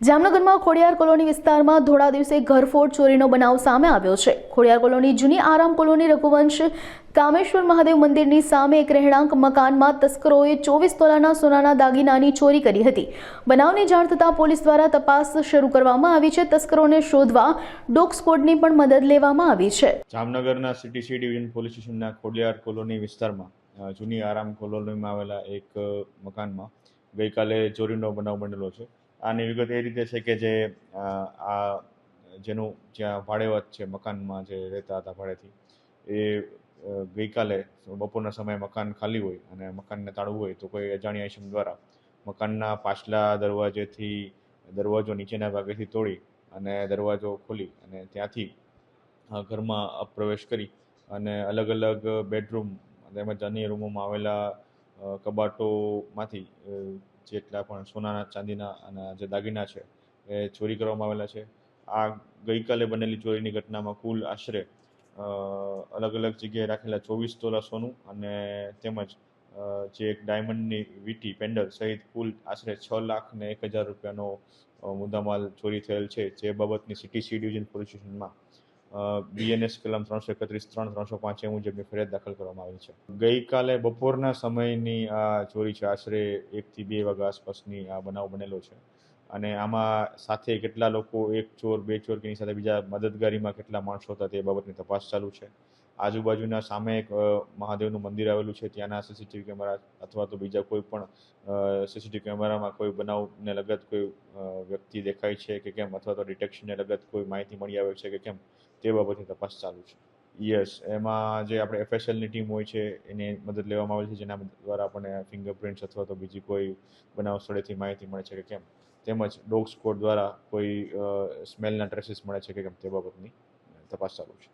જામનગરમાં ખોડિયાર કોલોની વિસ્તારમાં ધોળા દિવસે ઘરફોડ ચોરીનો બનાવ સામે આવ્યો છે। ખોડિયાર કોલોની જૂની આરામ કોલોની રઘુવંશ કામેશ્વર મહાદેવ મંદિરની સામે એક રહેણાંક મકાનમાં તસ્કરોએ 24 તોલાના સોનાના દાગીનાની ચોરી કરી હતી। બનાવની જાણ થતાં પોલીસ દ્વારા તપાસ શરૂ કરવામાં આવી છે। તસ્કરોને શોધવા ડોગ સ્ક્વોડની પણ મદદ લેવામાં આવી છે। જામનગરના સિટી સી ડિવિઝન પોલીસ સ્ટેશનના ખોડિયાર કોલોની વિસ્તારમાં જૂની આરામ કોલોનીમાં આવેલા એક મકાનમાં ગઈકાલે ચોરીનો બનાવ બનેલો છે। આની વિગત એ રીતે છે કે જેનું જ્યાં ભાડેવત છે, મકાનમાં જે રહેતા હતા ભાડેથી, એ ગઈકાલે બપોરના સમયે મકાન ખાલી હોય અને મકાનને તાળું હોય તો કોઈ અજાણ્યા ઇસમ દ્વારા મકાનના પાછલા દરવાજેથી દરવાજો નીચેના ભાગેથી તોડી અને દરવાજો ખોલી અને ત્યાંથી ઘરમાં પ્રવેશ કરી અને અલગ અલગ બેડરૂમ તેમજ અન્ય રૂમોમાં આવેલા કબાટોમાંથી જેટલા પણ સોનાના ચાંદીના અને જે દાગીના છે એ ચોરી કરવામાં આવેલા છે। આ ગઈકાલે બનેલી ચોરીની ઘટનામાં કુલ આશરે અલગ અલગ જગ્યાએ રાખેલા 24 તોલા સોનું અને તેમજ જે એક ડાયમંડની વીંટી પેન્ડલ સહિત કુલ આશરે 6,01,000 રૂપિયાનો મુદ્દામાલ ચોરી થયેલ છે। જે બાબતની સિટી સી ડિવિઝન પોલીસ સ્ટેશનમાં BNS કલમ 331(3), 305 મુજબની ફરિયાદ દાખલ કરવામાં આવી છે। ગઈકાલે બપોરના સમયની આ ચોરી છે, આશરે 1 થી 2 વાગ્યા આસપાસની આ બનાવ બનેલો છે અને આમાં સાથે કેટલા લોકો, એક ચોર, બે ચોર કે એની સાથે બીજા મદદગારીમાં કેટલા માણસો હતા તે બાબતની તપાસ ચાલુ છે। આજુબાજુના સામે એક મહાદેવનું મંદિર આવેલું છે, ત્યાંના સીસીટીવી કેમેરા અથવા તો બીજા કોઈ પણ સીસીટીવી કેમેરામાં કોઈ બનાવને લગત કોઈ વ્યક્તિ દેખાય છે કે કેમ, અથવા તો ડિટેક્શનને લગત કોઈ માહિતી મળી આવે છે કે કેમ, તે બાબતની તપાસ ચાલુ છે। યસ, એમાં જે આપણે FSLની ટીમ હોય છે એની મદદ લેવામાં આવે છે, જેના દ્વારા આપણને ફિંગરપ્રિન્ટ્સ અથવા તો બીજી કોઈ બનાવ સ્થળેથી માહિતી મળે છે કે કેમ, તેમજ ડોગ સ્ક્વોડ દ્વારા કોઈ સ્મેલના ટ્રેસીસ મળે છે કે કેમ, તે બાબતની તપાસ ચાલુ છે।